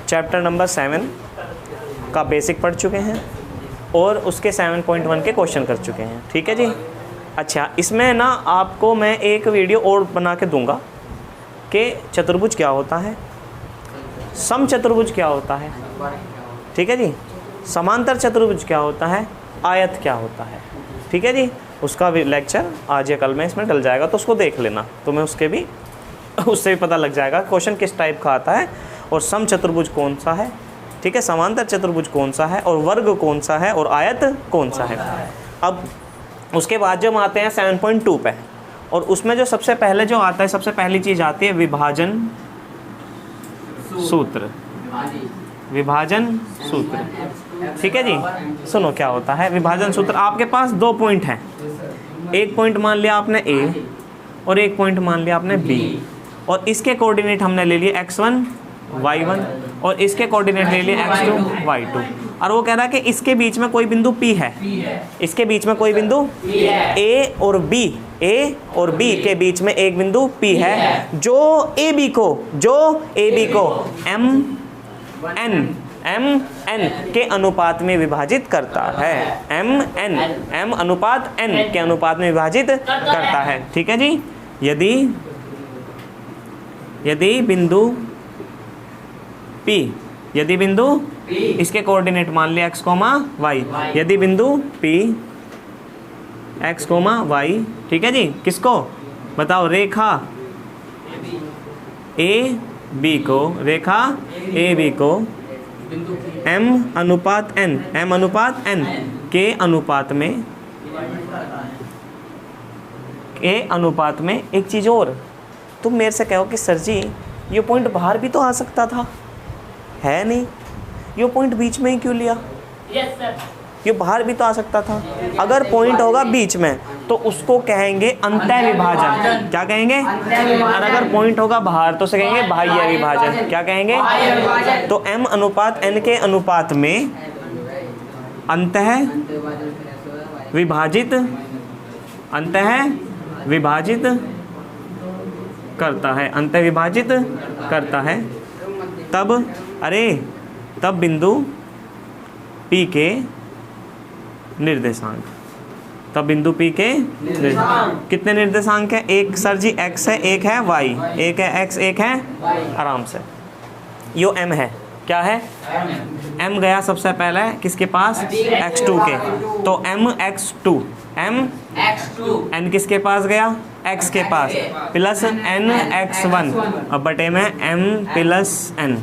Chapter number 7 का basic पढ़ चुके हैं और उसके 7.1 के क्वेश्चन कर चुके हैं। ठीक है जी। अच्छा, इसमें ना आपको मैं एक वीडियो और बना के दूंगा कि चतुर्भुज क्या होता है, समचतुर्भुज क्या होता है, ठीक है जी, समांतर चतुर्भुज क्या होता है, आयत क्या होता है। ठीक है जी। उसका भी लेक्चर आज या कल में इसमें डल जाएगा, तो उसको देख लेना, तुम्हें उससे भी पता लग जाएगा क्वेश्चन किस टाइप का आता है और समचतुर्भुज कौन सा है, ठीक है, समांतर चतुर्भुज कौन सा है और वर्ग कौन सा है और आयत कौन सा है। अब उसके बाद जब आते हैं 7.2 पे, और उसमें जो सबसे पहले जो आता है, सबसे पहली चीज़ आती है विभाजन सूत्र। विभाजन सूत्र, ठीक है जी। सुनो क्या होता है विभाजन सूत्र। आपके पास 2 पॉइंट हैं, एक पॉइंट मान लिया आपने ए और एक पॉइंट मान लिया आपने बी, और इसके कोऑर्डिनेट हमने ले लिए x1 y1 और इसके कोऑर्डिनेट ले लिए x2 y2, और वो कह रहा है कि इसके बीच में कोई बिंदु P है, इसके बीच में कोई बिंदु A और B, A और B के बीच में एक बिंदु P है जो AB को M N के अनुपात में विभाजित करता है। M अनुपात N के अनुपात में विभाजित करता है। ठीक है जी। यदि बिंदु P इसके कोऑर्डिनेट मान लिया x, y, यदि बिंदु P x, y, ठीक है जी, किसको बताओ, रेखा AB को M अनुपात N के अनुपात में एक चीज़ और, तुम मेरे से कहो कि सर जी ये पॉइंट बाहर भी तो आ सकता था, है नहीं, ये पॉइंट बीच में ही क्यों लिया? Yes sir. ये बाहर भी तो आ सकता था। अगर पॉइंट होगा बीच में तो उसको कहेंगे अंतः विभाजन। क्या कहेंगे? और अगर पॉइंट होगा बाहर तो उसे कहेंगे बाह्य विभाजन। क्या कहेंगे? तो M अनुपात N के अनुपात में अंतः विभाजित करता है, अंतः विभाजित करता है। तब बिंदु P के निर्देशांक, कितने निर्देशांक है? एक सर जी x है, एक है y, एक है x, एक है आराम से, यो m है। क्या है? m गया सबसे पहले किसके पास? x2 के, तो mx2 n किसके पास गया? x के पास, प्लस n x1 अब बटे में m प्लस n।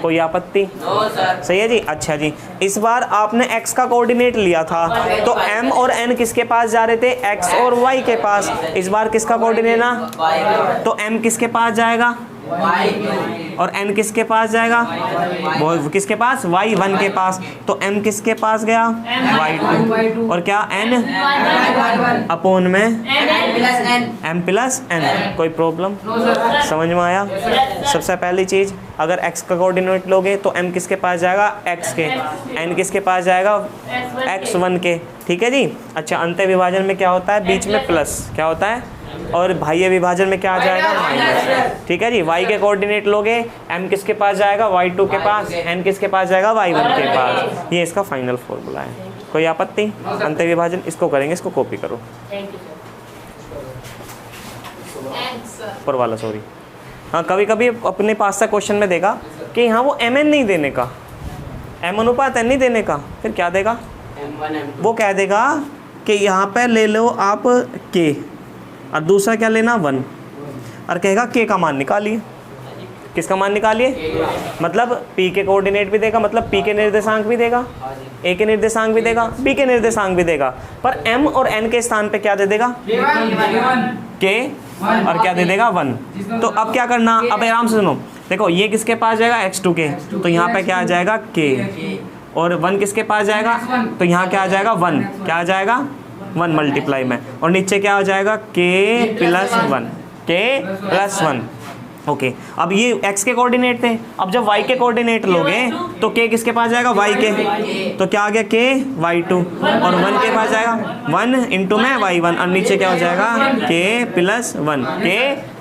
कोई आपत्ति? सही है जी। अच्छा जी, इस बार आपने x का कोऑर्डिनेट लिया था तो m और n किसके पास जा रहे थे? x और y के पास। इस बार किसका कोऑर्डिनेट ना, तो m किसके पास जाएगा और n किसके पास जाएगा? वो किसके पास? y1 के पास। तो m किसके पास गया? y2, और क्या n अपोन में m प्लस n। कोई प्रॉब्लम? समझ में आया? सबसे पहली चीज, अगर x का कोऑर्डिनेट लोगे तो m किसके पास जाएगा? x के, n किसके पास जाएगा? x1 के। ठीक है जी। अच्छा, अंतः विभाजन में क्या होता है? बीच में प्लस क्या होता है, और बाह्य विभाजन में क्या आ जाएगा? माइनस। ठीक है जी। y के कोऑर्डिनेट लोगे, m किसके पास जाएगा? y2 के पास, n किसके पास जाएगा? y1 के पास। ये इसका फाइनल फॉर्मूला है। कोई आपत्ति? अंतः विभाजन इसको करेंगे, इसको कॉपी करो। ऊपर वाला सॉरी। हाँ, कभी कभी अपने पास से क्वेश्चन में देगा कि यहाँ वो mn नहीं देने का, m अनुपात n नहीं देने का, फिर क्या देगा? वो कह देगा कि यहाँ पे ले लो आप k और दूसरा क्या लेना? 1, और कहेगा k का मान निकालिए। किसका मान निकालिए? मतलब p के कोऑर्डिनेट भी देगा, मतलब p के निर्देशांक भी देगा, a के निर्देशांक भी देगा, b के निर्देशांक भी देगा, पर m और n के स्थान पे क्या दे देगा? k, और क्या दे देगा? 1। तो अब क्या करना? अब आराम से सुनो, देखो ये किसके पास जाएगा? x2 के, तो यहाँ पे क्या आ जाएगा? k, और 1 किसके पास जाएगा? तो यहाँ क्या आ जाएगा? 1, क्या आ जाएगा? 1 मल्टीप्लाई में, और नीचे क्या हो जाएगा? k प्लस 1, ओके अब ये x के कोऑर्डिनेट थे, अब जब y के कोऑर्डिनेट लोगे तो k किसके पास जाएगा, y के, तो क्या आ गया k y2 और 1 के पास जाएगा 1 इंटू में y1 और नीचे क्या हो जाएगा k प्लस 1, k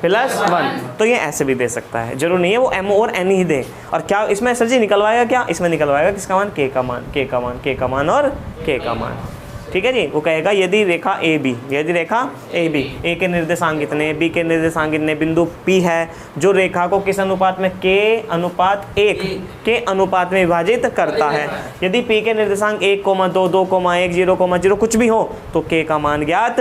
प्लस 1। तो ये ऐसे भी दे सकता है, जरूर नहीं है वो m और n ही दे। और क्या इसमें सर जी निकलवाएगा, क्या इसमें निकलवाएगा किसका मान, k का मान, k का मान, k का मान और k का मान। ठीक है जी, वो कहेगा यदि रेखा ए बी, यदि रेखा ए बी, ए के निर्देशांक कितने, बी के निर्देशांक कितने, बिंदु पी है जो रेखा को किस अनुपात में, k अनुपात 1 के अनुपात में विभाजित करता है। यदि पी के निर्देशांक 1,2, 2,1, 0,0 कुछ भी हो तो k का मान ज्ञात,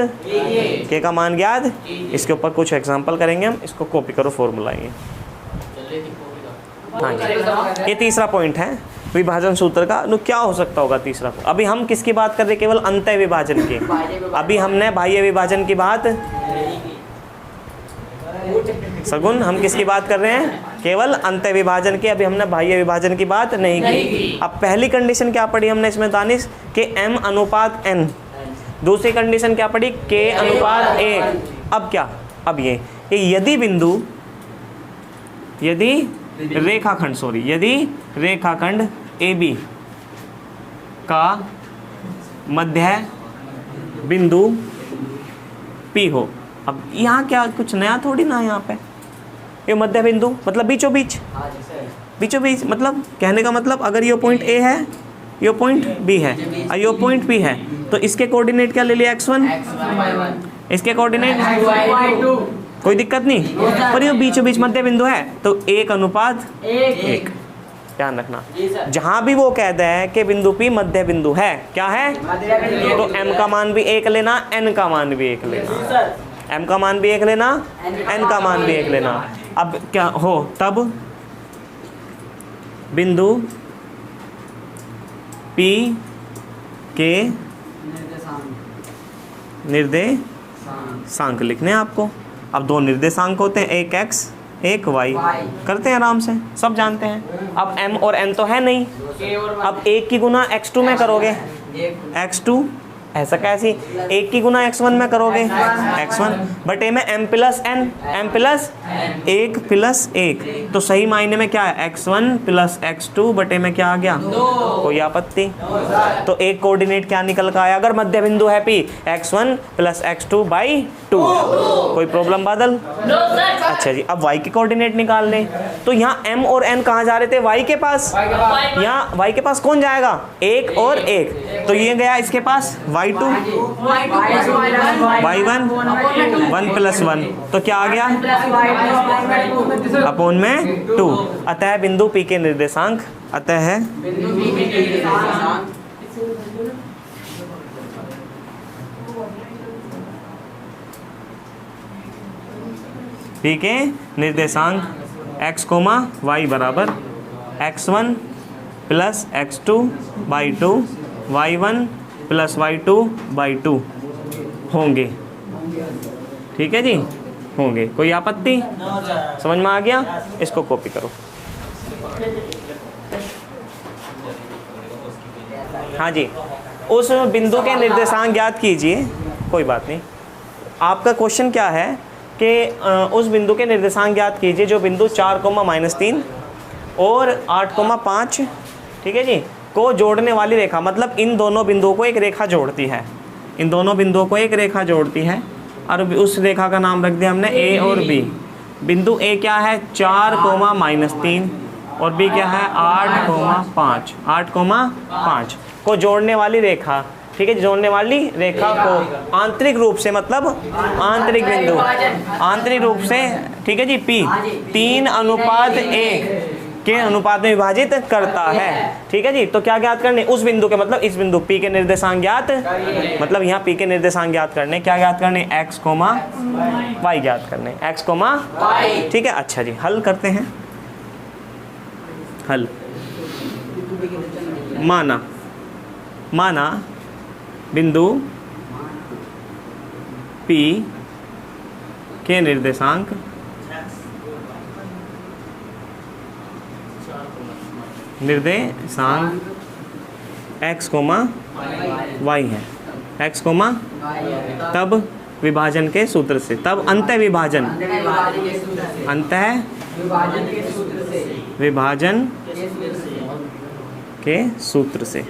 k का मान ज्ञात। इसके ऊपर कुछ एग्जाम्पल करेंगे हम, इसको कॉपी करो फॉर्मूला ये। हाँ जी, ये तीसरा पॉइंट है विभाजन सूत्र का। तो क्या हो सकता होगा तीसरा? अभी हम किसकी बात कर रहे हैं, केवल अंतः विभाजन की। अभी हमने बाह्य विभाजन की बात, सगुन हम किसकी बात कर रहे हैं, केवल अंतः विभाजन की। अभी हमने बाह्य विभाजन की बात नहीं की। अब पहली कंडीशन क्या पढ़ी हमने इसमें दानिश, के m अनुपात n। दूसरी कंडीशन क्या पढ़ी, k अनुपात 1। अब क्या, अब ये यदि बिंदु, यदि रेखाखंड, सॉरी, यदि रेखाखंड AB का मध्य बिंदु P हो। अब यहाँ क्या कुछ नया थोड़ी ना, यहाँ पे ये मध्य बिंदु मतलब बीचों बीच, बीचों बीच मतलब कहने का मतलब अगर ये पॉइंट A है, ये पॉइंट B है और ये पॉइंट P है, तो इसके कोऑर्डिनेट क्या ले लिया, x1, इसके कोऑर्डिनेट कोई दिक्कत नहीं, पर ये बीचों बीच मध्य बिंदु है तो 1 अनुपात 1। ध्यान रखना, जहां भी वो कहता है कि बिंदु P मध्य बिंदु है, क्या है, तो m का मान भी 1 लेना, n का मान भी 1 लेना, m का मान भी 1 लेना, n का मान भी 1 लेना। अब क्या हो, तब बिंदु P के निर्देशांक लिखने हैं आपको। अब दो निर्देशांक होते हैं, एक x एक y, करते हैं आराम से, सब जानते हैं। अब m और n तो है नहीं, अब 1 की गुना x2 में करोगे, x2 ऐसा कैसी, 1 की गुना x1 में करोगे, x1 बटे में m plus n, m plus 1 plus 1, तो सही मायने में क्या है, x1 प्लस x2 बटे में क्या आ गया, कोई आपत्ति? तो एक कोऑर्डिनेट क्या निकल का आया, अगर मध्य बिंदु है P, x1 plus x2 by 2, कोई प्रॉब्लम बादल? अच्छा जी, अब y के कोऑर्डिनेट निकालने, तो यहाँ m और n कहाँ जा रहे थे, y के पास। यहाँ y के पास कौन जाएगा, 1 और 1, तो ये गया इसके पास y2, y1 1 प्लस 1, तो क्या आ गया, अपोन में 2। अतः बिंदु P के निर्देशांक, अतः है P के निर्देशांक x, y बराबर x1 plus x2 by 2, y1 plus y2 by 2 होंगे। ठीक है जी, होंगे, कोई आपत्ति? समझ में आ गया? इसको कॉपी करो। हाँ जी, उस बिंदु के निर्देशांक ज्ञात कीजिए। कोई बात नहीं, आपका क्वेश्चन क्या है कि उस बिंदु के निर्देशांक ज्ञात कीजिए जो बिंदु 4,-3 और 8,5, ठीक है जी, को जोड़ने वाली रेखा, मतलब इन दोनों बिंदुओं को एक रेखा जोड़ती है, इन दोनों बिंदुओं को एक रेखा जोड़ती है। और उस रेखा का नाम रख दिया हमने A और B। बिंदु A क्या है, 4,-3 और B क्या है, 8,5, 8,5 को जोड़ने वाली रेखा। ठीक है, जोड़ने वाली रेखा को आंतरिक रूप से, मतलब आंतरिक बिंदु, आंतरिक रूप से, ठीक है जी, P 3:1 के अनुपात में विभाजित करता है। ठीक है जी, तो क्या ज्ञात करने, उस बिंदु के, मतलब इस बिंदु P के निर्देशांक ज्ञात, मतलब यहाँ P के निर्देशांक ज्ञात करने, क्या ज्ञात करने, x, y ज्ञात करने, x, y। ठीक है, अच्छा जी, हल करते हैं। हल, माना बिंदु P के निर्देशांक x, y है, x, तब विभाजन के सूत्र से, तब अंत विभाजन, अंत विभाजन के सूत्र से।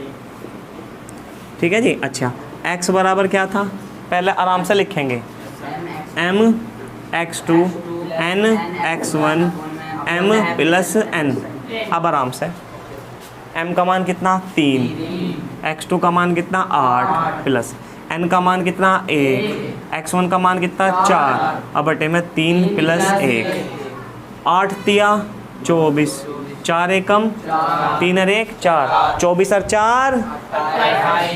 ठीक है जी। अच्छा, x बराबर क्या था, पहले आराम से लिखेंगे, m x2 n x1 m plus n। अब आराम से m का मान कितना 3, x2 का मान कितना 8 प्लस n का मान कितना 1, x1 का मान कितना 4, अब बटे में 3 प्लस 1, 8 तिया 24, 4 एकम 3 और 1 4, 24 और 4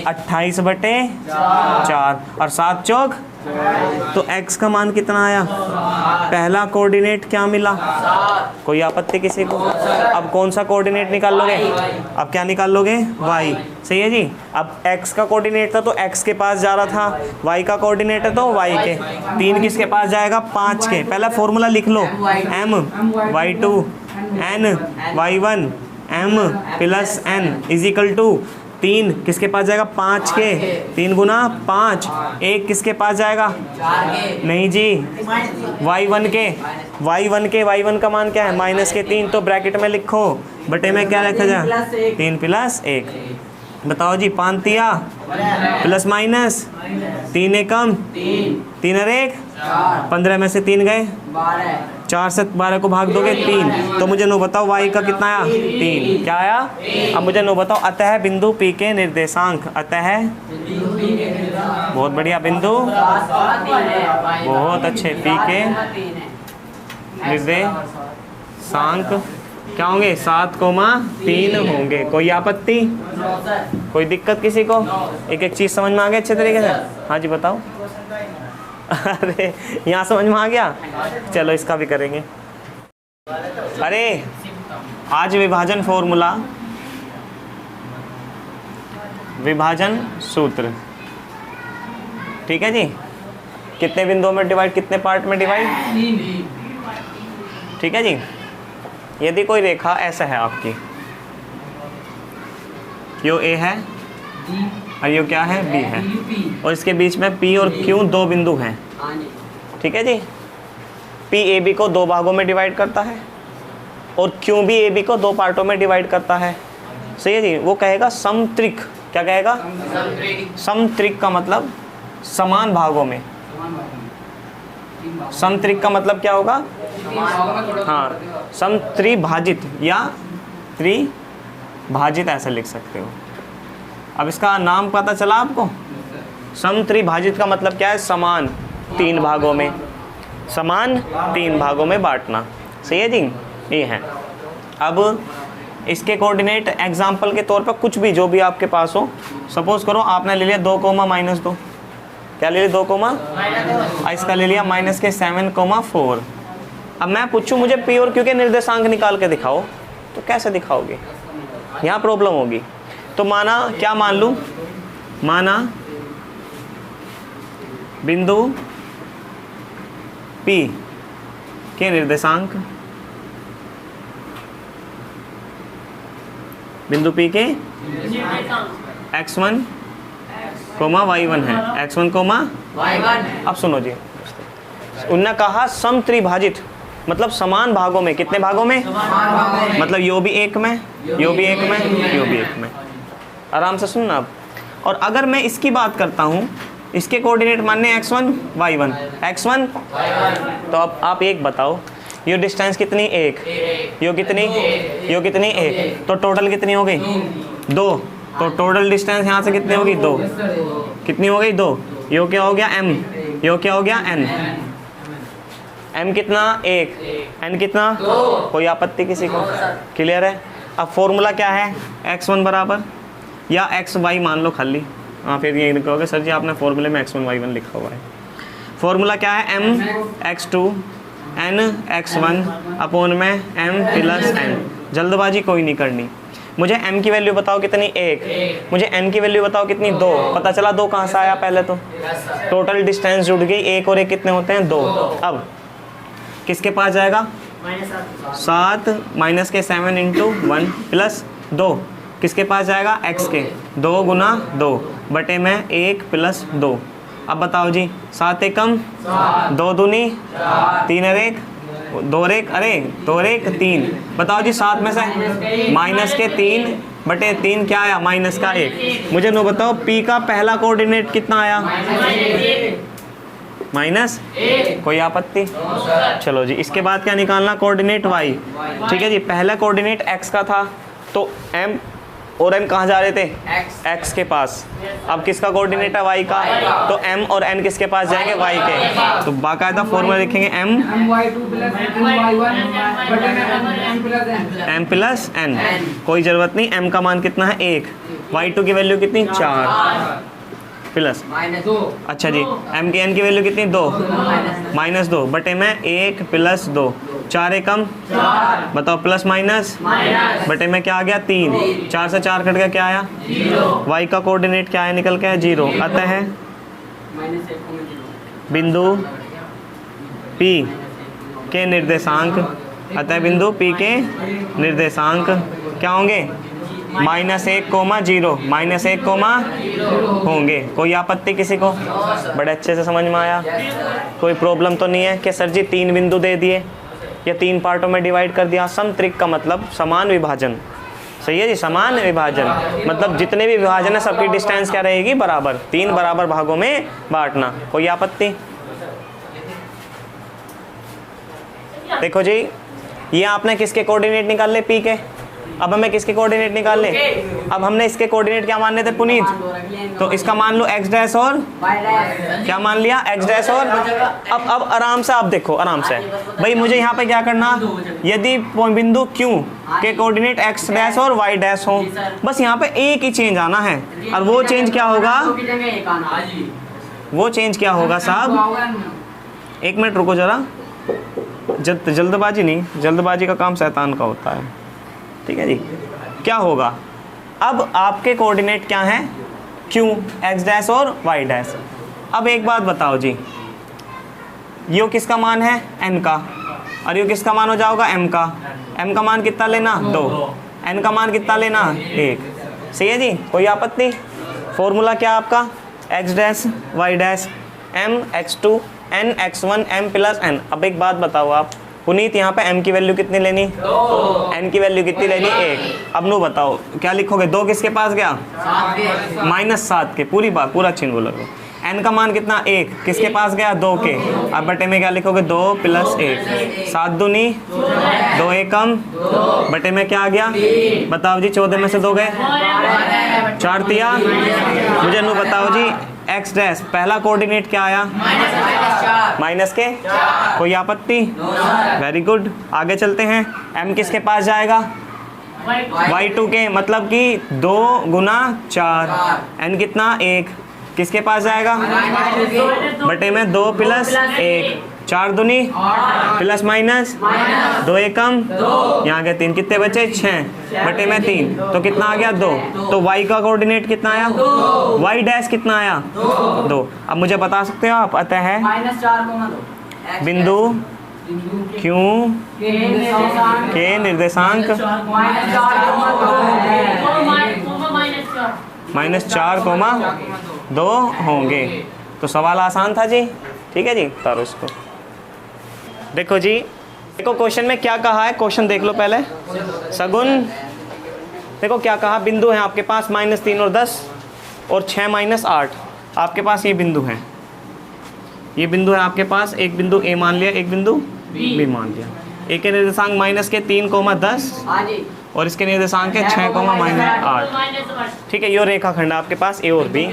28 बटे 4 और 7 चौक, तो x का मान कितना आया, पहला कोऑर्डिनेट क्या मिला, कोई आपत्ति किसी को। अब कौन सा कोऑर्डिनेट निकाल लोगे, अब क्या निकाल लोगे, y। सही है जी। अब x का कोऑर्डिनेट था तो x के पास जा रहा था, y का कोऑर्डिनेट है तो y के, 3 किसके पास जाएगा, 5 के। पहला फॉर्मूला लिख लो, m y2 n y1 m plus n is equal to 3 किसके पास जाएगा, 5 के, 3 गुना 5, 1 किसके पास जाएगा, नहीं जी, y1 के, y1 का मान क्या है, माइनस के 3, तो ब्रैकेट में लिखो, बटे में क्या लिखा जाए, 3 प्लस 1। बताओ जी, 5 तिया प्लस माइनस 3 एकम 3 और 1 15 में से 3 गए, 4 से 12 को भाग दोगे 3, तो मुझे नो बताओ y का कितना आया, 3। क्या आया, अब मुझे नो बताओ, अतः बिंदु P के निर्देशांक, अतः बहुत बढ़िया बिंदु, बहुत अच्छे, P के निर्देशांक क्या होंगे, 7,3 होंगे। कोई आपत्ति, कोई दिक्कत किसी को, एक एक चीज समझ में आ गया अच्छे तरीके से। हाँ जी बताओ। अरे यहाँ समझ में आ गया, चलो इसका भी करेंगे। अरे आज विभाजन फॉर्मूला, विभाजन सूत्र, ठीक है जी। कितने बिंदुओं में डिवाइड, कितने पार्ट में डिवाइड, ठीक है जी। यदि कोई रेखा ऐसा है आपकी, यो ए है और यो क्या है, बी है, और इसके बीच में पी और क्यू 2 बिंदु हैं, ठीक है जी। पी ए बी को 2 भागों में डिवाइड करता है और क्यू भी ए बी को 2 पार्टों में डिवाइड करता है, सही है जी। वो कहेगा समत्रिक, क्या कहेगा, समत्रिक का मतलब समान भागों में, समत्रिक का मतलब क्या होगा, हाँ समत्रिभाजित या त्रिभाजित ऐसे लिख सकते हो। अब इसका नाम पता चला आपको, समत्रिभाजित का मतलब क्या है, समान 3 भागों में, समान 3 भागों में बांटना, सही है जी। ये है। अब इसके कोऑर्डिनेट एग्जाम्पल के तौर पर कुछ भी जो भी आपके पास हो, सपोज करो आपने ले लिया 2,-2, क्या ले लिया 2, इसका ले लिया माइनस के 7,4। अब मैं पूछूं मुझे पी और क्यू के निर्देशांक निकाल के दिखाओ, तो कैसे दिखाओगे, यहाँ प्रॉब्लम होगी। तो माना, क्या मान लूँ, माना बिंदु P के निर्देशांक, बिंदु P के x1, y1 है, x1, y1। अब सुनो जी, उन्होंने कहा समत्रिभाजित मतलब समान भागों में, कितने भागों में, मतलब यो भी 1 में, यो भी 1 में, यो भी 1 में। आराम से सुनना अब। और अगर मैं इसकी बात करता हूँ, इसके कोऑर्डिनेट मानने x1, y1, x1, तो अब आप एक बताओ, यो डिस्टेंस कितनी, 1, यो कितनी, यो कितनी, 1, तो टोटल कितनी हो गई, 2, तो टोटल डिस्टेंस यहाँ से कितनी होगी, 2, कितनी हो गई, 2, यो क्या हो गया m, यो क्या हो गया n, m कितना, 1, n कितना, 2। कोई आपत्ति किसी को, क्लियर है। अब फॉर्मूला क्या है, x1 बराबर या xy मान लो खाली, हाँ फिर ये कहोगे सर जी आपने फॉर्मूले में x1 y1 लिखा हुआ है। फॉर्मूला क्या है, m x2 n x1 upon में m प्लस n। जल्दबाजी कोई नहीं करनी, मुझे m की वैल्यू बताओ कितनी, 1, मुझे n की वैल्यू बताओ कितनी, 2। पता चला 2 कहाँ से आया, पहले तो टोटल डिस्टेंस जुड़ गई, 1 और 1 कितने होते हैं, 2। अब किसके पास जाएगा, 7 माइनस के 7 इंटू 1 प्लस 2 किसके पास जाएगा, x के, 2 गुना 2 बटे में 1 प्लस 2, अब बताओ जी, 7 एकम 2 दूनी 3 और 1 2 और 1 अरे 2 और 1 3। बताओ जी 7 में से माइनस के 3 बटे 3 क्या आया? माइनस का 1। मुझे नो बताओ पी का पहला कोऑर्डिनेट कितना आया? माइनस। कोई आपत्ति? चलो जी, इसके बाद क्या निकालना? Coordinate y. ठीक है जी, पहला कोऑर्डिनेट एक्स का था तो एम और एन कहाँ जा रहे थे? एक्स के पास। अब किसका कोऑर्डिनेट है? वाई का। तो एम और एन किसके पास जाएंगे? वाई के। तो बाकायदा फॉर्मूला लिखेंगे एम प्लस एन। कोई ज़रूरत नहीं, एम का मान कितना है? 1। y2 की वैल्यू कितनी? 4 प्लस अच्छा जी, एम की एन की वैल्यू कितनी? 2 -2 बटे में 1 प्लस 2 4 एकम बताओ प्लस माइनस बटे में क्या आ गया? 3। 4 से 4 कट गया, क्या आया? y का कोऑर्डिनेट क्या है? निकल के है 0। अतः है बिंदु P के निर्देशांक, अतः बिंदु P के निर्देशांक क्या होंगे? -1, -0 -1, होंगे। कोई आपत्ति किसी को? बड़े अच्छे से समझ में आया, कोई प्रॉब्लम तो नहीं है कि सर जी 3 बिंदु दे दिए या 3 पार्टों में डिवाइड कर दिया। समत्रिक का मतलब समान विभाजन, सही है जी, समान विभाजन मतलब जितने भी विभाजन है सबकी डिस्टेंस क्या रहेगी? बराबर। 3 बराबर भागों में बांटना। कोई आपत्ति? देखो जी, ये आपने किसके कोऑर्डिनेट निकाल ले? पी के। अब हमें किसके कोऑर्डिनेट निकाल ले? अब हमने इसके कोऑर्डिनेट क्या मानने थे पुनीत? तो इसका मान लो x डैश और क्या मान लिया? x डैश और अब आराम से आप देखो, आराम से भाई मुझे यहाँ पे क्या करना? यदि बिंदु Q के कोऑर्डिनेट x डैश और y डैश हो, बस यहाँ पे एक ही चेंज आना है। और वो चेंज क्या होगा? वो चेंज क्या होगा साहब? 1 मिनट रुको जरा, जल्दबाजी नहीं, जल्दबाजी का काम शैतान का होता है। ठीक है जी, क्या होगा? अब आपके कोऑर्डिनेट क्या हैं? Q, x डैश और y डैश। अब एक बात बताओ जी, यो किसका मान है? n का, और यो किसका मान हो जाएगा? m का। m का मान कितना लेना? 2। n का मान कितना लेना? 1। सही है जी, कोई आपत्ति? फॉर्मूला क्या आपका? x dash y dash m x2 n x1 m plus n। अब एक बात बताओ आप पुनीत, यहाँ पे m की वैल्यू कितनी लेनी? 2। n की वैल्यू कितनी लेनी? 1। अब नो बताओ क्या लिखोगे? 2 किसके पास गया? -7 के। पूरी बात, पूरा चिन्ह बोलोगे। n का मान कितना? 1 किसके पास गया? 2 के। अब बटे में क्या लिखोगे? 2 + 1 7 दूनी 2 एकम बटे में क्या आ गया? बताओ जी, 14 में से 2 गए, 4 तिया। मुझे नो बताओ जी, x डैश पहला कोऑर्डिनेट क्या आया? माइनस के। कोई आपत्ति? वेरी गुड, आगे चलते हैं। m किसके पास जाएगा? y2 के, मतलब कि 2 × 4। n कितना? 1 किसके पास जाएगा? बटे में 2 + 1 4 दूनी प्लस माइनस 2 एकम, यहाँ के 3 कितने बचे? 6 बटे में 3 तो कितना आ गया? 2। तो y का कोऑर्डिनेट कितना आया? y डैश कितना आया? 2। अब मुझे बता सकते हो आप? अतः है बिंदु Q के निर्देशांक -4, 2 होंगे। तो सवाल आसान था जी। ठीक है जी, तारो इसको। देखो जी, देखो क्वेश्चन में क्या कहा है, क्वेश्चन देख लो पहले। सगुन देखो क्या कहा, बिंदु है आपके पास -3 और 10 और 6 - 8। आपके पास ये बिंदु है, ये बिंदु है आपके पास। एक बिंदु A मान लिया, एक बिंदु B मान लिया। A के निर्देशांक -3, 10 और इसके निर्देशांक है 6, -8। ठीक है, ये रेखाखंड आपके पास A और B।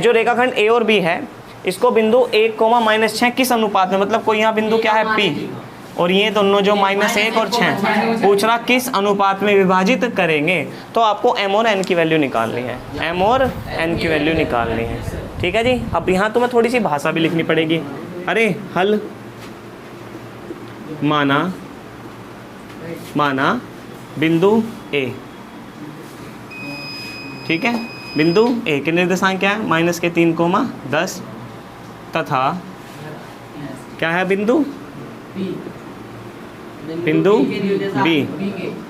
जो रेखाखंड A और B है, इसको बिंदु 1, -6 किस अनुपात में, मतलब कोई यहाँ बिंदु क्या है P, और ये दोनों जो -1 और 6 पूछ रहा किस अनुपात में विभाजित करेंगे। तो आपको m और n की वैल्यू निकालनी है, m और n की वैल्यू निकालनी है। ठीक है जी। अब यहाँ तुम्हें थोड़ी सी भाषा भी लिखनी पड़ेगी। अरे हल माना बिंदु A, ठीक है, बिंदु A के निर्देशांक क्या है? -3, 10 तथा क्या है बिंदु B,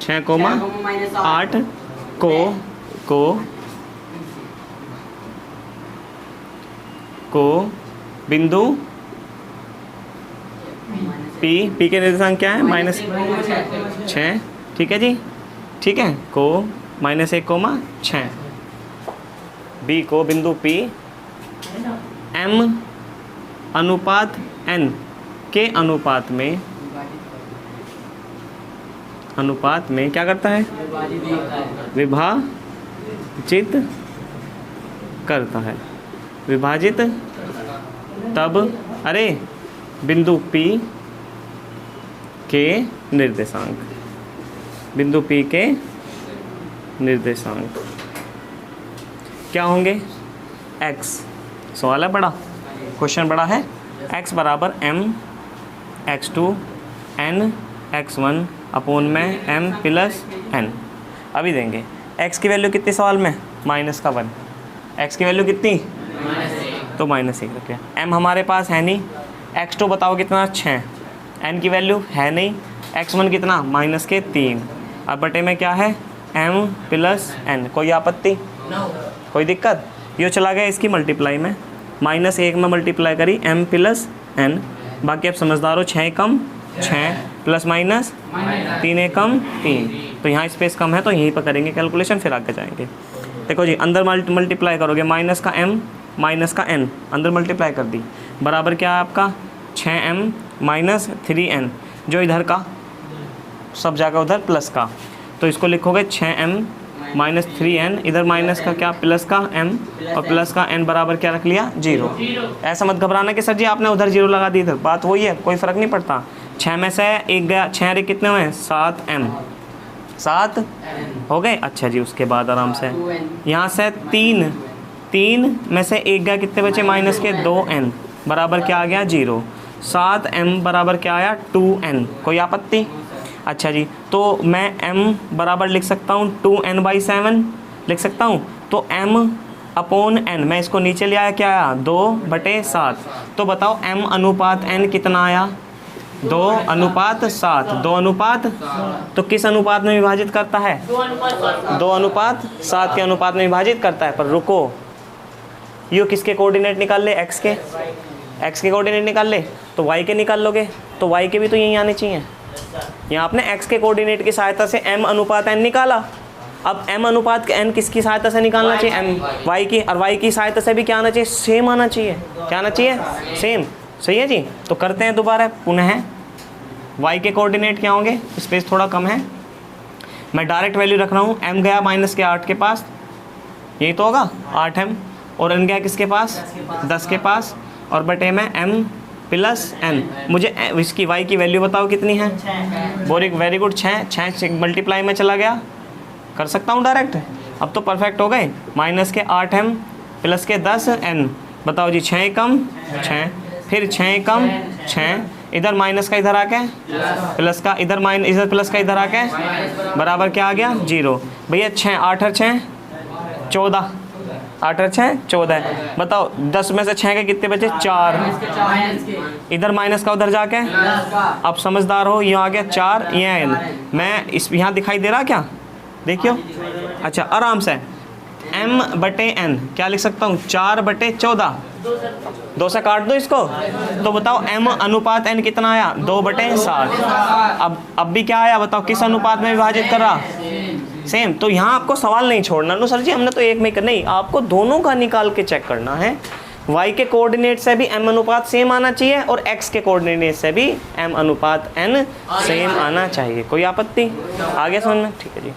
6, 8 को बिंदु P के निर्देशांक क्या है -6, ठीक है जी, ठीक है, को -1,6, B को बिंदु P M अनुपात N के अनुपात में क्या करता है, विभाजित करता है, विभाजित तब अरे बिंदु P के निर्देशांक, बिंदु P के निर्देशांक क्या होंगे, x, सवाल है बड़ा, क्वेश्चन बड़ा है, x बराबर m x2 n x1 upon में m प्लस n। अभी देंगे x की वैल्यू कितनी सवाल में, -1, x की वैल्यू कितनी, तो -1 रखे, m हमारे पास है नहीं, x2 बताओ कितना 6, n की वैल्यू है नहीं, x1 कितना -3, अब बटे में क्या है m प्लस n, कोई आपत्ति, कोई दिक्कत, ये चला गया इसकी मल्टीप्लाई में, -1 में मल्टीप्लाई करी m प्लस n, बाकी अब समझदार हो, 6 कम 6 प्लस माइनस 3 कम 3, तो यहाँ स्पेस कम है तो यहीं पर करेंगे कैलकुलेशन, फिर आगे जाएंगे। देखो जी, अंदर मल्टीप्लाई करोगे, माइनस का m माइनस का n अंदर मल्टीप्लाई कर दी, बराबर क्या है आपका 6m माइनस 3n, जो इधर का सब जाएगा उधर प्लस का, तो इसको लिखोगे 6m माइनस 3n, इधर माइनस का क्या प्लस का m और प्लस का n बराबर क्या रख लिया 0। ऐसा मत घबराना कि सर जी आपने उधर 0 लगा दी, इधर बात वही है, कोई फ़र्क नहीं पड़ता, 6 में से 1 गया, 6 रे कितने हुए 7m, 7 हो गए। अच्छा जी, उसके बाद आराम से यहाँ से 3 में से 1 गया, कितने बचे माइनस के 2n, बराबर क्या आ गया 0, 7m बराबर क्या आया 2n, कोई आपत्ति। अच्छा जी, तो मैं m बराबर लिख सकता हूँ 2n/7 लिख सकता हूँ, तो m अपोन n, मैं इसको नीचे ले आया, क्या आया 2/7, तो बताओ m अनुपात n कितना आया 2:7, 2 तो किस अनुपात में विभाजित करता है 2:7 के अनुपात में विभाजित करता है। पर रुको, यो किसके कोऑर्डिनेट निकाल ले, x के कोऑर्डिनेट निकाल ले, तो y के निकाल लोगे, तो y के भी तो यहीं आने चाहिए। यहाँ आपने x के कोऑर्डिनेट की सहायता से m अनुपात n निकाला, अब m अनुपात n किसकी सहायता से निकालना चाहिए, m y की, और y की सहायता से भी क्या आना चाहिए, सेम आना चाहिए, क्या आना चाहिए सेम, सही है जी। तो करते हैं दोबारा पुनः, y के कोऑर्डिनेट क्या होंगे, स्पेस थोड़ा कम है, मैं डायरेक्ट वैल्यू रख रहा हूँ, m गया -8 के पास, यही तो होगा 8m, और n गया किसके पास 10 के पास, और बटे में m प्लस n, मुझे इसकी y की वैल्यू बताओ कितनी है, वेरी गुड, 6 मल्टीप्लाई में चला गया, कर सकता हूँ डायरेक्ट, अब तो परफेक्ट हो गए, माइनस के 8m प्लस के 10n, बताओ जी 6 कम 6, फिर 6 कम 6, इधर माइनस का इधर आके प्लस का इधर इधर प्लस का इधर आके बराबर क्या आ गया 0। भैया 6 8 और 6 14, 8 और 6 14, बताओ 10 में से 6 के कितने बचे 4, इधर माइनस का उधर जाके, अब समझदार हो, ये आ गया 4, ये n, मैं इस यहाँ दिखाई दे रहा क्या, देखियो, अच्छा आराम से m/n क्या लिख सकता हूँ 4/14, 2 से काट दो इसको, तो बताओ m अनुपात n कितना आया 2/7, अब भी क्या आया बताओ, किस अनुपात में विभाजित कर रहा, सेम। तो यहाँ आपको सवाल नहीं छोड़ना, नो सर जी हमने तो एक में करना, नहीं आपको दोनों का निकाल के चेक करना है, y के कोऑर्डिनेट से भी m अनुपात सेम आना चाहिए, और x के कोऑर्डिनेट से भी m अनुपात n सेम आना चाहिए, कोई आपत्ति, आगे समझ में, ठीक है जी।